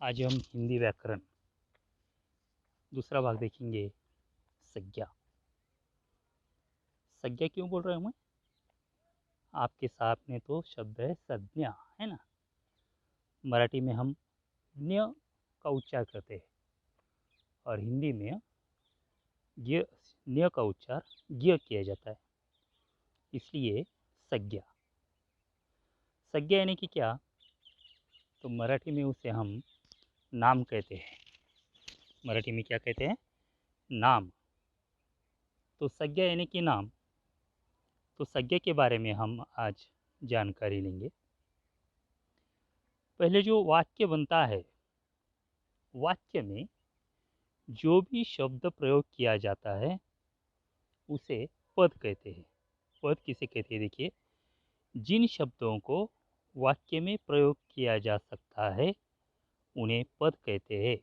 आज हम हिंदी व्याकरण दूसरा भाग देखेंगे। संज्ञा। संज्ञा क्यों बोल रहे हूँ मैं? आपके सामने तो शब्द है संज्ञा, है ना। मराठी में हम न्य का उच्चार करते हैं और हिंदी में ज्ञ न्य का उच्चार ज्ञ किया जाता है, इसलिए संज्ञा। संज्ञा यानी कि क्या? तो मराठी में उसे हम नाम कहते हैं। मराठी में क्या कहते हैं? नाम। तो संज्ञा यानी कि नाम। तो संज्ञा के बारे में हम आज जानकारी लेंगे। पहले जो वाक्य बनता है, वाक्य में जो भी शब्द प्रयोग किया जाता है उसे पद कहते हैं। पद किसे कहते हैं? देखिए, जिन शब्दों को वाक्य में प्रयोग किया जा सकता है उन्हें पद कहते हैं।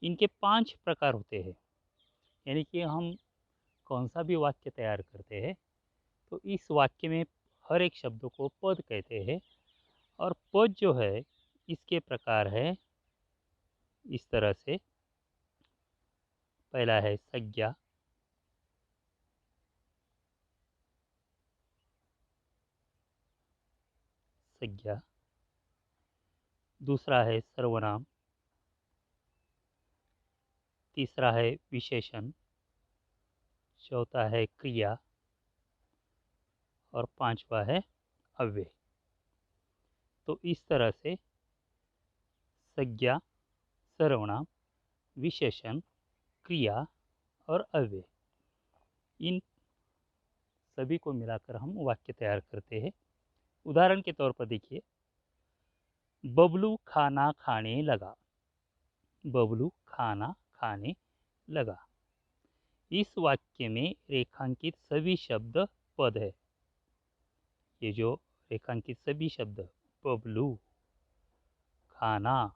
इनके 5 प्रकार होते हैं। यानी कि हम कौन सा भी वाक्य तैयार करते हैं तो इस वाक्य में हर एक शब्द को पद कहते हैं। और पद जो है इसके प्रकार है इस तरह से। पहला है संज्ञा, संज्ञा। दूसरा है सर्वनाम। तीसरा है विशेषण। चौथा है क्रिया और पांचवा है अव्यय। तो इस तरह से संज्ञा, सर्वनाम, विशेषण, क्रिया और अव्यय, इन सभी को मिलाकर हम वाक्य तैयार करते हैं। उदाहरण के तौर पर देखिए, बबलू खाना खाने लगा। बबलू खाना खाने लगा। इस वाक्य में रेखांकित सभी शब्द पद है। ये जो रेखांकित सभी शब्द, बबलू, खाना,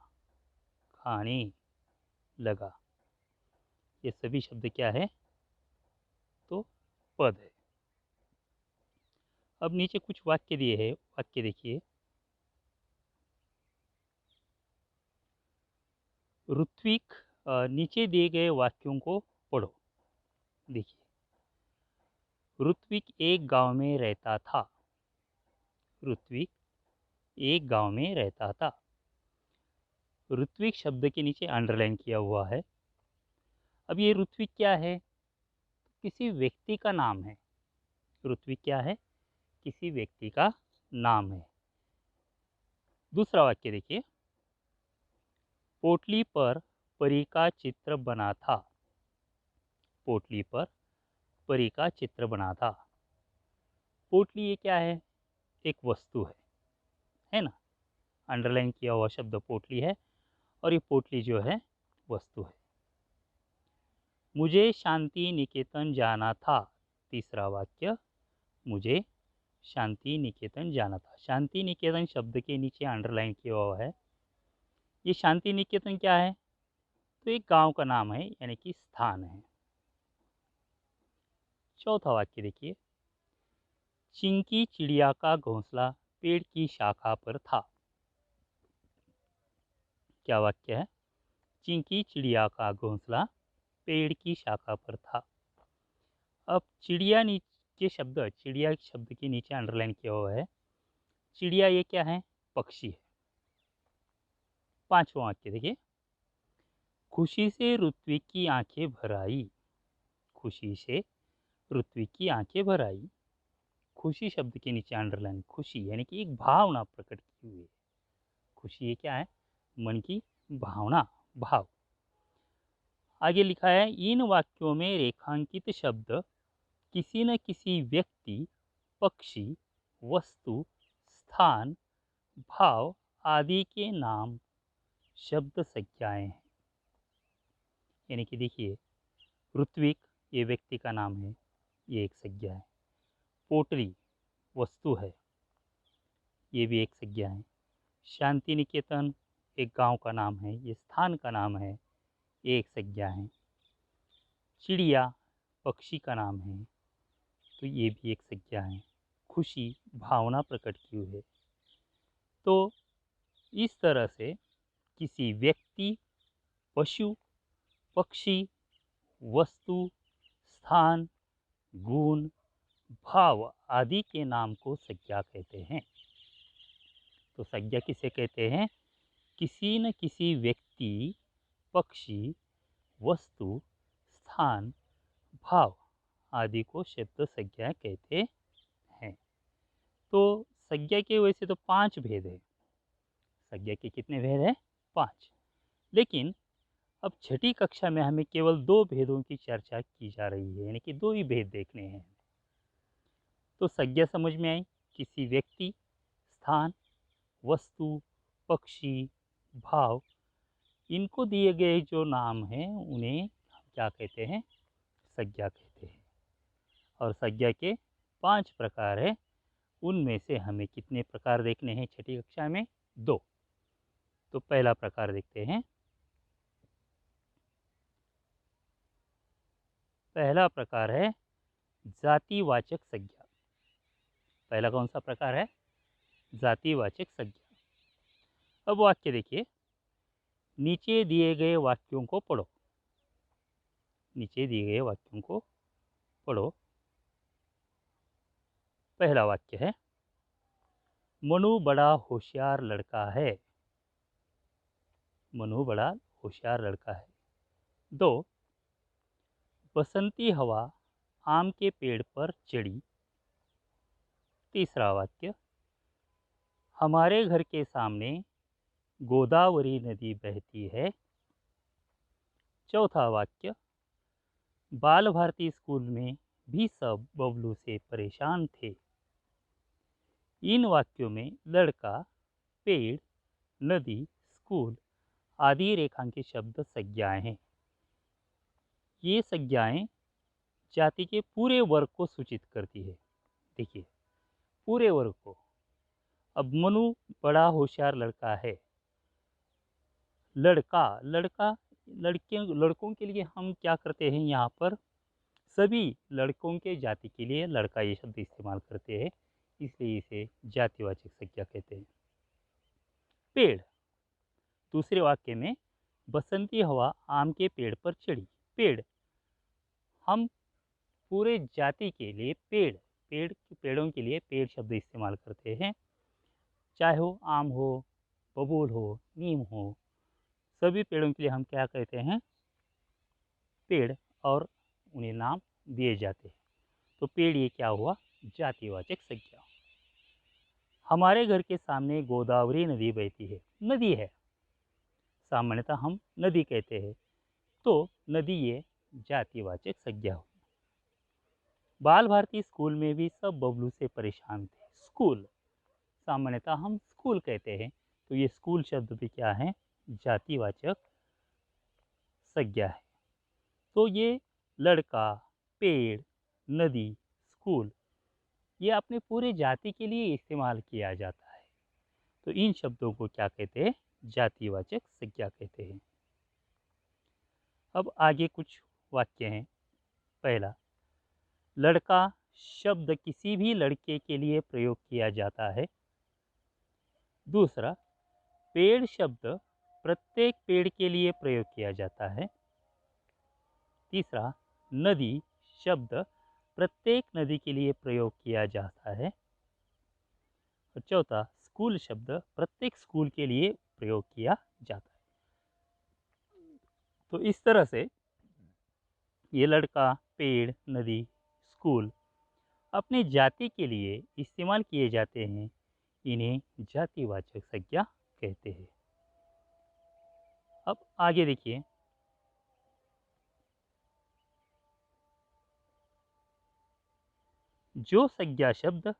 खाने लगा, ये सभी शब्द क्या है? तो पद है। अब नीचे कुछ वाक्य दिए हैं। वाक्य देखिए, ऋत्विक, नीचे दिए गए वाक्यों को पढ़ो। देखिए, ऋत्विक एक गांव में रहता था। ऋत्विक एक गांव में रहता था। ऋत्विक शब्द के नीचे अंडरलाइन किया हुआ है। अब ये ऋत्विक क्या है? किसी व्यक्ति का नाम है। ऋत्विक क्या है? किसी व्यक्ति का नाम है। दूसरा वाक्य देखिए, पोटली पर परी का चित्र बना था। पोटली पर परी का चित्र बना था। पोटली ये क्या है? एक वस्तु है ना। अंडरलाइन किया हुआ शब्द पोटली है और ये पोटली जो है वस्तु है। मुझे शांति निकेतन जाना था। तीसरा वाक्य, मुझे शांति निकेतन जाना था। शांति निकेतन शब्द के नीचे अंडरलाइन किया हुआ है। ये शांति निकेतन क्या है? तो एक गांव का नाम है, यानी कि स्थान है। चौथा वाक्य देखिए, चिंकी चिड़िया का घोंसला पेड़ की शाखा पर था। क्या वाक्य है? चिंकी चिड़िया का घोंसला पेड़ की शाखा पर था। अब चिड़िया नीचे शब्द, चिड़िया शब्द के नीचे अंडरलाइन किया हुआ है। चिड़िया ये क्या है? पक्षी है। पांचवा वाक्य देखिए, खुशी से ऋत्विक की आंखें भर आई। खुशी से ऋत्विक की आंखें भर आई। खुशी शब्द के नीचे अंडरलाइन, खुशी यानी कि एक भावना प्रकट की हुई है। खुशी ये क्या है? मन की भावना, भाव। आगे लिखा है, इन वाक्यों में रेखांकित शब्द किसी न किसी व्यक्ति, पक्षी, वस्तु, स्थान, भाव आदि के नाम, शब्द संज्ञाएं हैं। यानी कि देखिए, ऋत्विक ये व्यक्ति का नाम है, ये एक संज्ञा है। पोटली वस्तु है, ये भी एक संज्ञा है। शांति निकेतन एक गांव का नाम है, ये स्थान का नाम है, ये एक संज्ञा है। चिड़िया पक्षी का नाम है, तो ये भी एक संज्ञा है। खुशी भावना प्रकट की हुई है। तो इस तरह से किसी व्यक्ति, पशु, पक्षी, वस्तु, स्थान, गुण, भाव आदि के नाम को संज्ञा कहते हैं। तो संज्ञा किसे कहते हैं? किसी न किसी व्यक्ति, पक्षी, वस्तु, स्थान, भाव आदि को शब्द संज्ञा कहते हैं। तो संज्ञा के वैसे तो 5 भेद है। संज्ञा के कितने भेद हैं? 5। लेकिन अब छठी कक्षा में हमें केवल 2 भेदों की चर्चा की जा रही है, यानी कि 2 ही भेद देखने हैं। तो संज्ञा समझ में आई, किसी व्यक्ति, स्थान, वस्तु, पक्षी, भाव, इनको दिए गए जो नाम हैं उन्हें क्या कहते हैं? संज्ञा कहते हैं। और संज्ञा के 5 प्रकार हैं। उनमें से हमें कितने प्रकार देखने हैं छठी कक्षा में? 2। तो पहला प्रकार देखते हैं। पहला प्रकार है जातिवाचक संज्ञा। पहला कौन सा प्रकार है? जातिवाचक संज्ञा। अब वाक्य देखिए, नीचे दिए गए वाक्यों को पढ़ो। नीचे दिए गए वाक्यों को पढ़ो। पहला वाक्य है, मनु बड़ा होशियार लड़का है। मनु बड़ा होशियार लड़का है। 2, बसंती हवा आम के पेड़ पर चढ़ी। तीसरा वाक्य, हमारे घर के सामने गोदावरी नदी बहती है। चौथा वाक्य, बाल भारती स्कूल में भी सब बबलू से परेशान थे। इन वाक्यों में लड़का, पेड़, नदी, स्कूल आदि रेखांकित शब्द संज्ञाएं हैं। ये संज्ञाएं जाति के पूरे वर्ग को सूचित करती है। देखिए, पूरे वर्ग को। अब मनु बड़ा होशियार लड़का है। लड़का, लड़कों के लिए हम क्या करते हैं? यहाँ पर सभी लड़कों के जाति के लिए लड़का ये शब्द इस्तेमाल करते हैं, इसलिए इसे जातिवाचक संज्ञा कहते हैं। पेड़, दूसरे वाक्य में बसंती हवा आम के पेड़ पर चढ़ी। पेड़, हम पूरे जाति के लिए पेड़ों के लिए पेड़ शब्द इस्तेमाल करते हैं, चाहे हो आम हो, बबूल हो, नीम हो, सभी पेड़ों के लिए हम क्या कहते हैं? पेड़, और उन्हें नाम दिए जाते हैं। तो पेड़ ये क्या हुआ? जातिवाचक संज्ञा। हमारे घर के सामने गोदावरी नदी बहती है। नदी है, सामान्यतः हम नदी कहते हैं, तो नदी ये जातिवाचक संज्ञा हुई। बाल भारती स्कूल में भी सब बबलू से परेशान थे। स्कूल, सामान्यतः हम स्कूल कहते हैं, तो ये स्कूल शब्द भी क्या है? जातिवाचक संज्ञा है। तो ये लड़का, पेड़, नदी, स्कूल ये अपने पूरे जाति के लिए इस्तेमाल किया जाता है, तो इन शब्दों को क्या कहते हैं? जातिवाचक संज्ञा कहते हैं। अब आगे कुछ वाक्य हैं। पहला, लड़का शब्द किसी भी लड़के के लिए प्रयोग किया जाता है। दूसरा, पेड़ शब्द प्रत्येक पेड़ के लिए प्रयोग किया जाता है। तीसरा, नदी शब्द प्रत्येक नदी के लिए प्रयोग किया जाता है। और चौथा, स्कूल शब्द प्रत्येक स्कूल के लिए प्रयोग किया जाता है। तो इस तरह से ये लड़का, पेड़, नदी, स्कूल अपने जाति के लिए इस्तेमाल किए जाते हैं। इन्हें जातिवाचक संज्ञा कहते हैं। अब आगे देखिए, जो संज्ञा शब्द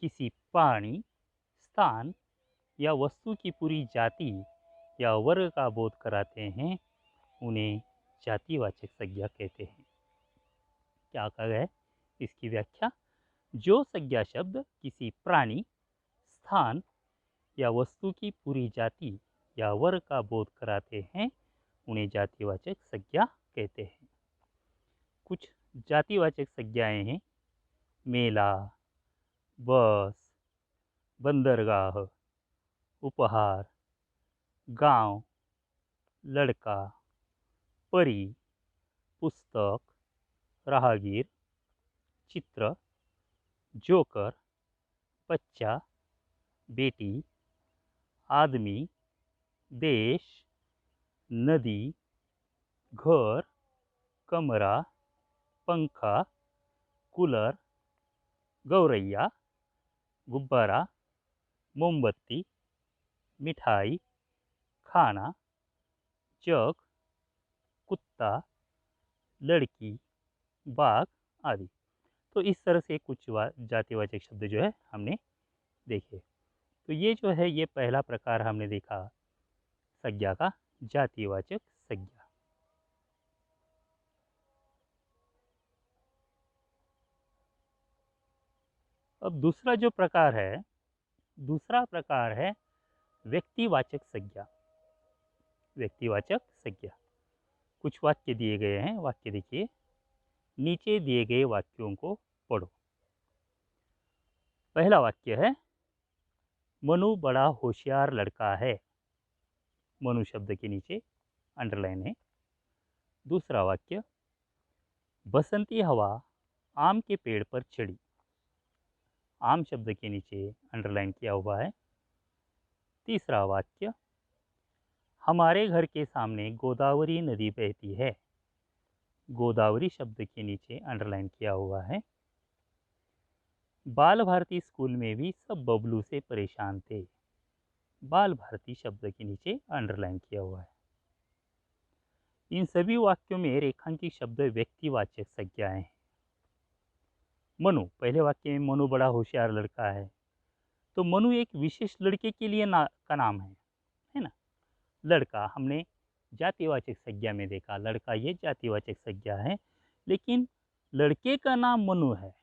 किसी प्राणी, स्थान या वस्तु की पूरी जाति या वर्ग का बोध कराते हैं, उन्हें जातिवाचक संज्ञा कहते हैं। क्या कहा गया है? इसकी व्याख्या, जो संज्ञा शब्द किसी प्राणी, स्थान या वस्तु की पूरी जाति या वर्ग का बोध कराते हैं, उन्हें जातिवाचक संज्ञा कहते हैं। कुछ जातिवाचक संज्ञाएं हैं। मेला, बस, बंदरगाह, उपहार, गांव, लड़का, परी, पुस्तक, राहगीर, चित्र, जोकर, बच्चा, बेटी, आदमी, देश, नदी, घर, कमरा, पंखा, कूलर, गौरैया, गुब्बारा, मोमबत्ती, मिठाई, खाना, जग, कुत्ता, लड़की, बाघ आदि। तो इस तरह से कुछ जातिवाचक शब्द जो है हमने देखे। तो ये जो है ये पहला प्रकार हमने देखा संज्ञा का, जातिवाचक संज्ञा। अब दूसरा जो प्रकार है, दूसरा प्रकार है व्यक्तिवाचक संज्ञा। व्यक्तिवाचक संज्ञा, कुछ वाक्य दिए गए हैं, वाक्य देखिए, नीचे दिए गए वाक्यों को पढ़ो। पहला वाक्य है, मनु बड़ा होशियार लड़का है। मनु शब्द के नीचे अंडरलाइन है। दूसरा वाक्य, बसंती हवा आम के पेड़ पर चढ़ी। आम शब्द के नीचे अंडरलाइन किया हुआ है। तीसरा वाक्य, हमारे घर के सामने गोदावरी नदी बहती है। गोदावरी शब्द के नीचे अंडरलाइन किया हुआ है। बाल भारती स्कूल में भी सब बबलू से परेशान थे। बाल भारती शब्द के नीचे अंडरलाइन किया हुआ है। इन सभी वाक्यों में रेखांकित शब्द व्यक्तिवाचक संज्ञाएं हैं। मनु, पहले वाक्य में मनु बड़ा होशियार लड़का है, तो मनु एक विशेष लड़के के लिए का नाम है ना। लड़का हमने जातिवाचक संज्ञा में देखा, लड़का ये जातिवाचक संज्ञा है, लेकिन लड़के का नाम मनु है।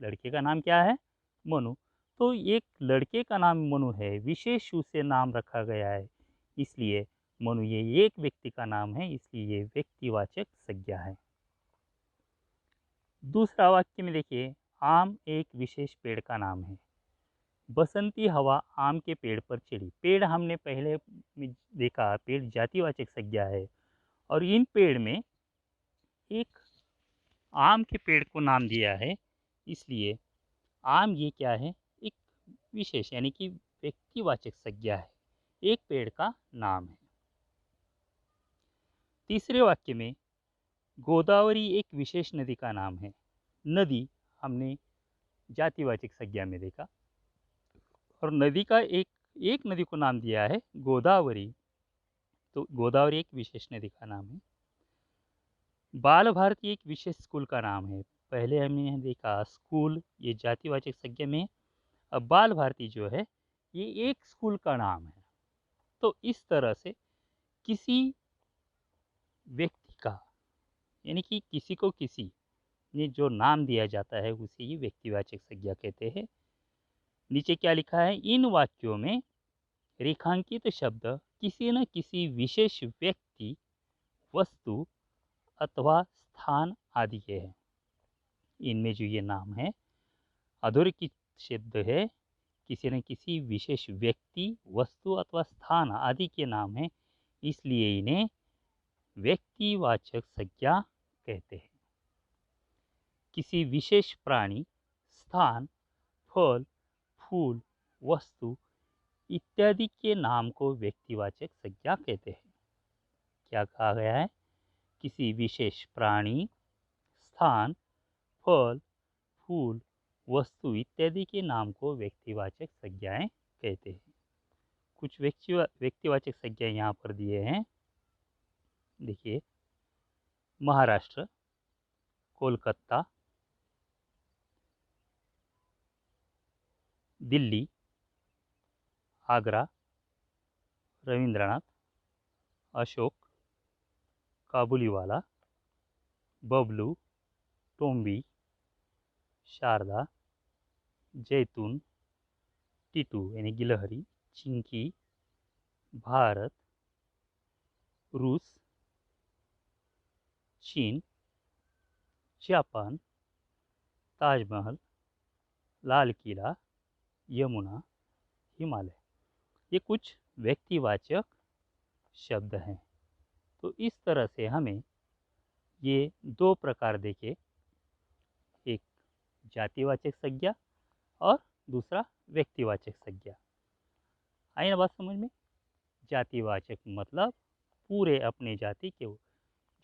लड़के का नाम क्या है? मनु। तो एक लड़के का नाम मनु है, विशेष रूप से नाम रखा गया है, इसलिए मनु ये एक व्यक्ति का नाम है, इसलिए ये व्यक्तिवाचक संज्ञा है। दूसरा वाक्य में देखिए, आम एक विशेष पेड़ का नाम है। बसंती हवा आम के पेड़ पर चढ़ी। पेड़ हमने पहले में देखा, पेड़ जातिवाचक संज्ञा है, और इन पेड़ में एक आम के पेड़ को नाम दिया है, इसलिए आम ये क्या है? एक विशेष यानी कि व्यक्तिवाचक संज्ञा है, एक पेड़ का नाम है। तीसरे वाक्य में गोदावरी एक विशेष नदी का नाम है। नदी हमने जातिवाचक संज्ञा में देखा, और नदी का एक नदी को नाम दिया है गोदावरी, तो गोदावरी एक विशेष नदी का नाम है। बाल भारती एक विशेष स्कूल का नाम है। पहले हमने देखा स्कूल ये जातिवाचक संज्ञा में, अब बाल भारती जो है ये एक स्कूल का नाम है। तो इस तरह से किसी व्यक्ति का यानी कि किसी को किसी ने जो नाम दिया जाता है उसे ही व्यक्तिवाचक संज्ञा कहते हैं। नीचे क्या लिखा है? इन वाक्यों में रेखांकित शब्द किसी न किसी विशेष व्यक्ति, वस्तु अथवा स्थान आदि के हैं। इनमें जो ये नाम है अधोरेखित शब्द है, किसी न किसी विशेष व्यक्ति, वस्तु अथवा स्थान आदि के नाम हैं, इसलिए इन्हें व्यक्तिवाचक संज्ञा कहते हैं। किसी विशेष प्राणी, स्थान, फल, फूल, वस्तु इत्यादि के नाम को व्यक्तिवाचक संज्ञा कहते हैं। क्या कहा गया है? किसी विशेष प्राणी, स्थान, फल, फूल, वस्तु इत्यादि के नाम को व्यक्तिवाचक संज्ञाएं कहते हैं। कुछ व्यक्तिवाचक संज्ञा यहाँ पर दिए हैं, देखिए, महाराष्ट्र, कोलकाता, दिल्ली, आगरा, रविंद्रनाथ, अशोक, काबुलीवाला, बबलू, टोम्बी, शारदा, जैतून, टीटू यानी गिलहरी, चिंकी, भारत, रूस, चीन, जापान, ताजमहल, लाल किला, यमुना, हिमालय। ये कुछ व्यक्तिवाचक शब्द हैं। तो इस तरह से हमें ये दो प्रकार देखे, एक जातिवाचक संज्ञा और दूसरा व्यक्तिवाचक संज्ञा। आई ना बात समझ में? जातिवाचक मतलब पूरे अपने जाति के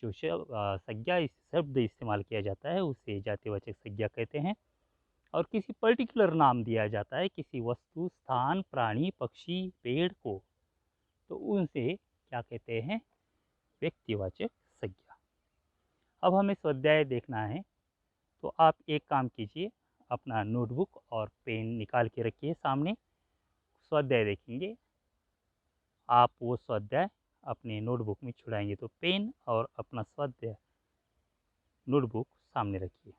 जो संज्ञा शब्द इस्तेमाल किया जाता है उसे जातिवाचक संज्ञा कहते हैं। और किसी पर्टिकुलर नाम दिया जाता है किसी वस्तु, स्थान, प्राणी, पक्षी, पेड़ को, तो उनसे क्या कहते हैं? व्यक्तिवाचक संज्ञा। अब हमें स्वाध्याय देखना है, तो आप एक काम कीजिए, अपना नोटबुक और पेन निकाल के रखिए सामने। स्वाध्याय देखेंगे, आप वो स्वाध्याय अपने नोटबुक में छुड़ाएंगे, तो पेन और अपना स्वाध्याय नोटबुक सामने रखिए।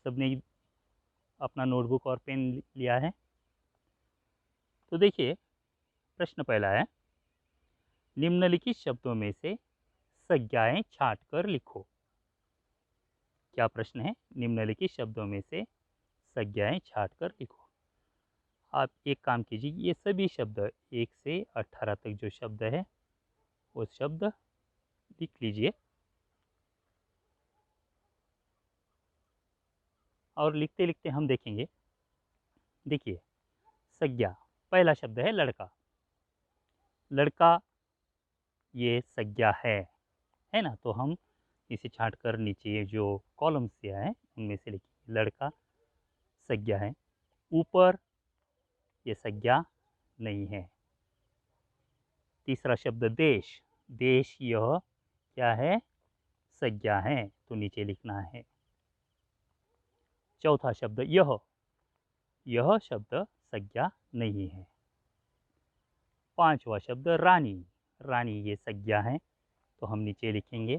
सबने अपना नोटबुक और पेन लिया है? तो देखिए, प्रश्न पहला है, निम्नलिखित शब्दों में से संज्ञाएं छांट कर लिखो। क्या प्रश्न है? निम्नलिखित शब्दों में से संज्ञाएं छांट कर लिखो। आप एक काम कीजिए, ये सभी शब्द 1 से 18 तक जो शब्द है वो शब्द लिख लीजिए। और लिखते लिखते हम देखेंगे, देखिए संज्ञा, पहला शब्द है लड़का। लड़का ये संज्ञा है ना? तो हम इसे छांट कर नीचे जो कॉलम्स दिया है उनमें से लिखिए। लड़का संज्ञा है। ऊपर ये संज्ञा नहीं है। तीसरा शब्द देश, देश यह क्या है? संज्ञा है, तो नीचे लिखना है। चौथा शब्द यह शब्द संज्ञा नहीं है। पांचवा शब्द रानी, रानी ये संज्ञा है, तो हम नीचे लिखेंगे।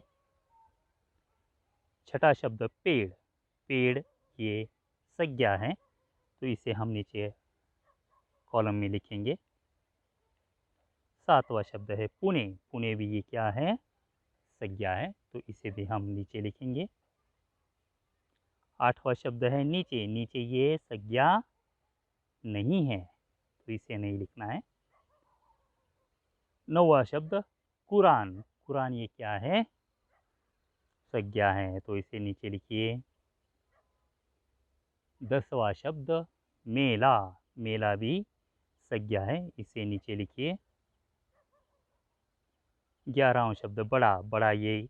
छठा शब्द पेड़, पेड़ ये संज्ञा है, तो इसे हम नीचे कॉलम में लिखेंगे। सातवां शब्द है पुणे, पुणे भी ये क्या है? संज्ञा है, तो इसे भी हम नीचे लिखेंगे। आठवां शब्द है नीचे, नीचे ये संज्ञा नहीं है, तो इसे नहीं लिखना है। नौवां शब्द कुरान, कुरान ये क्या है? संज्ञा है, तो इसे नीचे लिखिए। 10वां शब्द मेला, मेला भी संज्ञा है, इसे नीचे लिखिए। 11वां शब्द बड़ा, बड़ा ये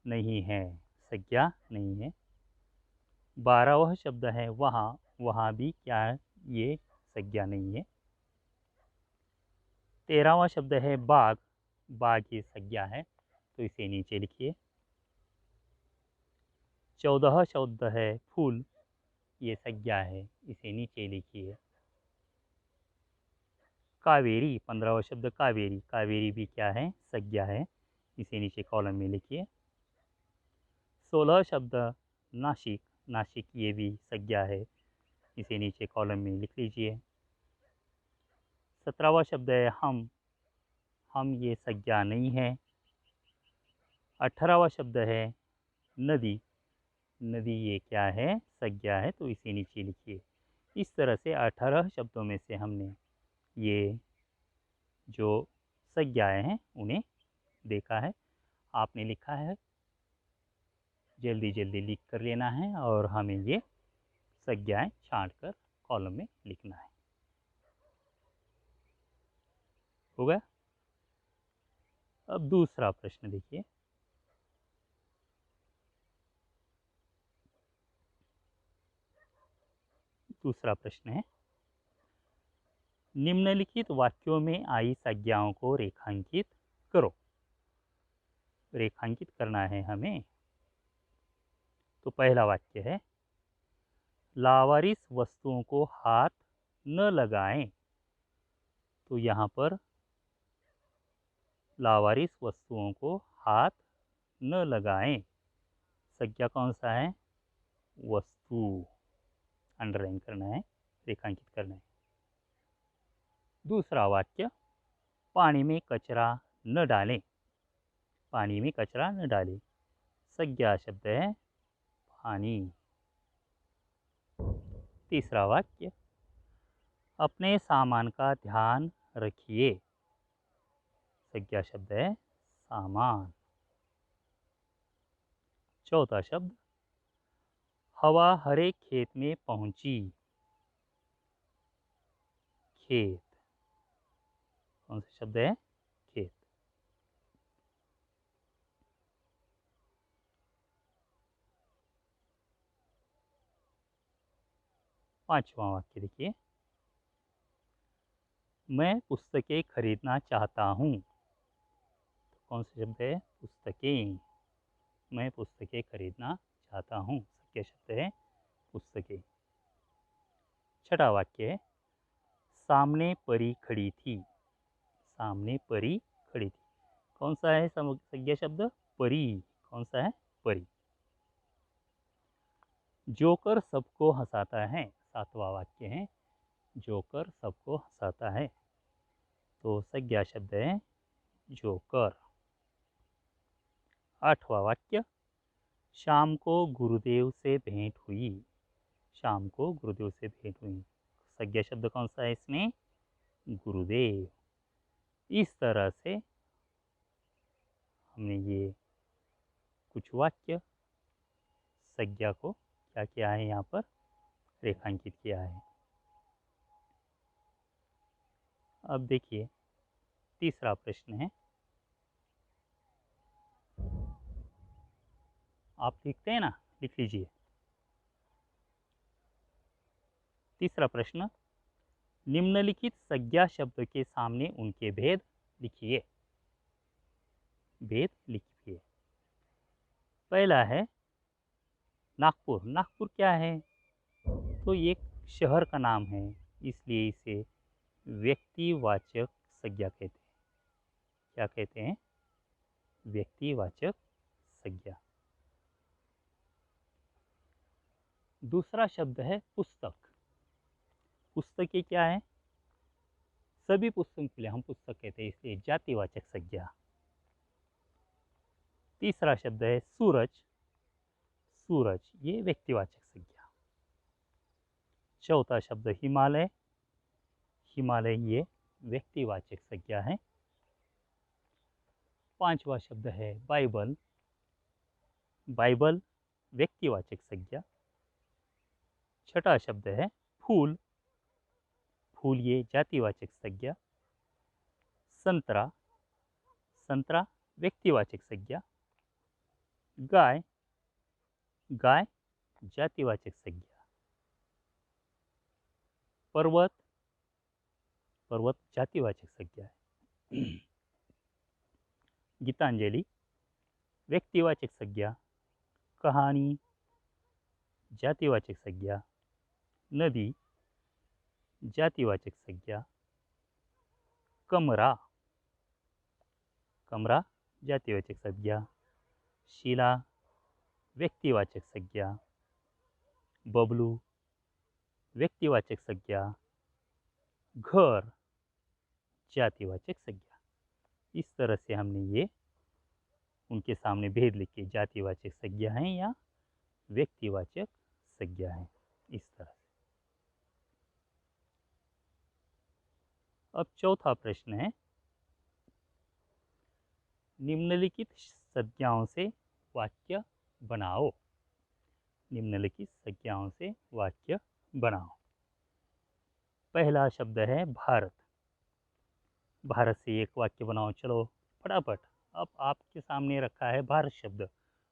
नहीं है, संज्ञा नहीं है। 12वां शब्द है वहाँ, वहाँ भी क्या है? ये संज्ञा नहीं है। 13वां शब्द है बाग, बाग ये संज्ञा है, तो इसे नीचे लिखिए। 14वां शब्द है फूल, ये संज्ञा है, इसे नीचे लिखिए। कावेरी, 15वां शब्द कावेरी, कावेरी भी क्या है? संज्ञा है, इसे नीचे कॉलम में लिखिए। 16वां शब्द नासिक, नासिक ये भी संज्ञा है, इसे नीचे कॉलम में लिख लीजिए। 17वां शब्द है हम ये संज्ञा नहीं है। 18वां शब्द है नदी, नदी ये क्या है? संज्ञा है, तो इसे नीचे लिखिए। इस तरह से 18 शब्दों में से हमने ये जो संज्ञाएं हैं उन्हें देखा है। आपने लिखा है, जल्दी जल्दी लिख कर लेना है और हमें ये संज्ञाएं छांट कर कॉलम में लिखना है। हो गया? अब दूसरा प्रश्न देखिए। दूसरा प्रश्न है, निम्नलिखित वाक्यों में आई संज्ञाओं को रेखांकित करो। रेखांकित करना है हमें। तो पहला वाक्य है, लावारिस वस्तुओं को हाथ न लगाएं। तो यहाँ पर लावारिस वस्तुओं को हाथ न लगाएं, संज्ञा कौन सा है? वस्तु। अंडरलाइन करना है, रेखांकित करना है। दूसरा वाक्य, पानी में कचरा न डालें। पानी में कचरा न डालें, संज्ञा शब्द है पानी। तीसरा वाक्य, अपने सामान का ध्यान रखिए। संज्ञा शब्द है सामान। चौथा शब्द, हवा हरे खेत में पहुंची। खेत, कौन सा शब्द है? खेत। पांचवा वाक्य देखिए, मैं पुस्तकें खरीदना चाहता हूँ। तो कौन सा शब्द है? पुस्तकें। मैं पुस्तकें खरीदना चाहता हूँ, संज्ञा शब्द है पुस्तकें। छठा वाक्य है, सामने परी खड़ी थी। सामने परी खड़ी थी, कौन सा है संज्ञा शब्द? परी। कौन सा है? परी। जोकर सबको हंसाता है। सातवां वाक्य है, जोकर सबको हंसाता है, तो संज्ञा शब्द है जोकर। आठवां वाक्य, शाम को गुरुदेव से भेंट हुई। शाम को गुरुदेव से भेंट हुई, संज्ञा शब्द कौन सा है इसमें? गुरुदेव। इस तरह से हमने ये कुछ वाक्य संज्ञा को क्या किया है, यहाँ पर रेखांकित किया है। अब देखिए तीसरा प्रश्न है, आप लिखते हैं ना, लिख लीजिए। तीसरा प्रश्न, निम्नलिखित संज्ञा शब्द के सामने उनके भेद लिखिए। भेद लिखिए। पहला है नागपुर। नागपुर क्या है? तो ये एक शहर का नाम है, इसलिए इसे व्यक्तिवाचक संज्ञा कहते हैं। क्या कहते हैं? व्यक्तिवाचक संज्ञा। दूसरा शब्द है पुस्तक। पुस्तकें क्या है? सभी पुस्तकों के लिए हम पुस्तक कहते हैं, इसलिए जातिवाचक संज्ञा। तीसरा शब्द है सूरज। सूरज, ये व्यक्तिवाचक संज्ञा। चौथा शब्द हिमालय। हिमालय, ये व्यक्तिवाचक संज्ञा है। पांचवा शब्द है बाइबल। बाइबल, व्यक्तिवाचक संज्ञा। छठा शब्द है फूल। फूल, ये जातिवाचक संज्ञा। संतरा। संतरा, व्यक्तिवाचक संज्ञा। गाय। गाय, जातिवाचक संज्ञा। पर्वत। पर्वत, जातिवाचक संज्ञा है। गीतांजलि, व्यक्तिवाचक संज्ञा। कहानी, जातिवाचक संज्ञा। नदी, जातिवाचक संज्ञा। कमरा। कमरा, जातिवाचक संज्ञा। शिला, व्यक्तिवाचक संज्ञा। बबलू, व्यक्तिवाचक संज्ञा। घर, जातिवाचक संज्ञा। इस तरह से हमने ये उनके सामने भेद लिखे, जातिवाचक संज्ञा है या व्यक्तिवाचक संज्ञा है, इस तरह से। अब चौथा प्रश्न है, निम्नलिखित संज्ञाओं से वाक्य बनाओ। निम्नलिखित संज्ञाओं से वाक्य बनाओ। पहला शब्द है भारत। भारत से एक वाक्य बनाओ, चलो फटाफट। अब आपके सामने रखा है भारत शब्द,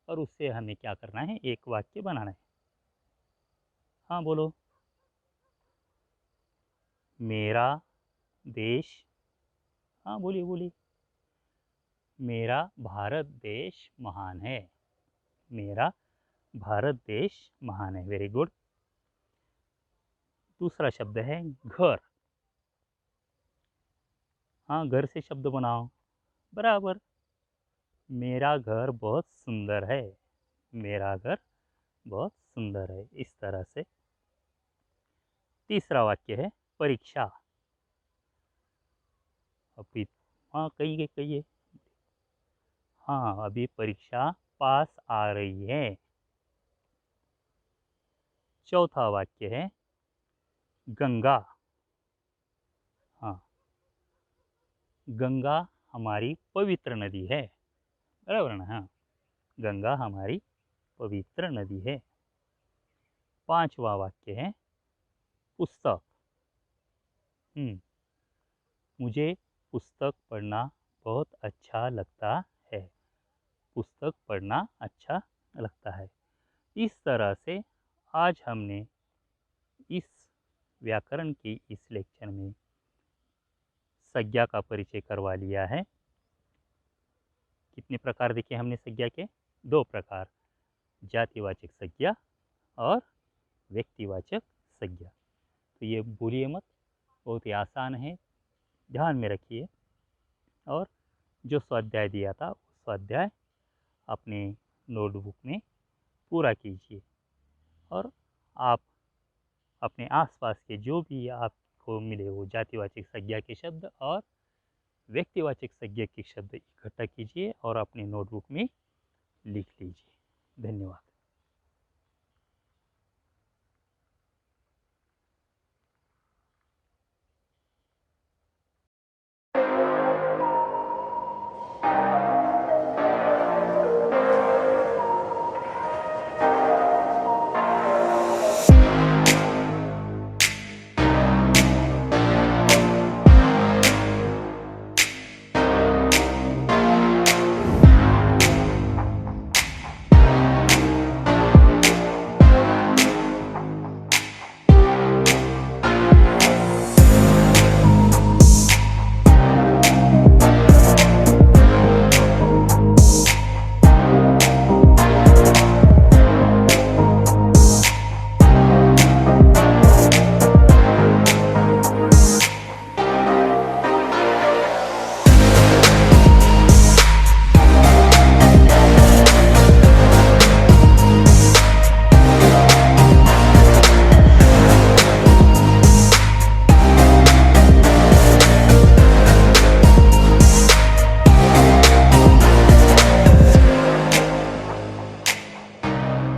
और उससे हमें क्या करना है? एक वाक्य बनाना है। हाँ बोलो। मेरा देश। हाँ बोलिए बोलिए। मेरा भारत देश महान है। मेरा भारत देश महान है, वेरी गुड। दूसरा शब्द है घर। हाँ, घर से शब्द बनाओ, बराबर। मेरा घर बहुत सुंदर है। मेरा घर बहुत सुंदर है, इस तरह से। तीसरा वाक्य है परीक्षा। अभी, हाँ कहिए कहिए। हाँ, अभी परीक्षा पास आ रही है। चौथा वाक्य है गंगा। गंगा हमारी पवित्र नदी है। बराबर ना? हाँ, गंगा हमारी पवित्र नदी है। 5वां वाक्य है पुस्तक। मुझे पुस्तक पढ़ना बहुत अच्छा लगता है। पुस्तक पढ़ना अच्छा लगता है। इस तरह से आज हमने इस व्याकरण के इस लेक्चर में संज्ञा का परिचय करवा लिया है। कितने प्रकार देखे हमने संज्ञा के? 2 प्रकार, जातिवाचक संज्ञा और व्यक्तिवाचक संज्ञा। तो ये भूलिए मत, बहुत ही आसान है, ध्यान में रखिए। और जो स्वाध्याय दिया था उस स्वाध्याय अपने नोटबुक में पूरा कीजिए। और आप अपने आसपास के जो भी आपको मिले वो जातिवाचक संज्ञा के शब्द और व्यक्तिवाचक संज्ञा के शब्द इकट्ठा कीजिए और अपने नोटबुक में लिख लीजिए। धन्यवाद।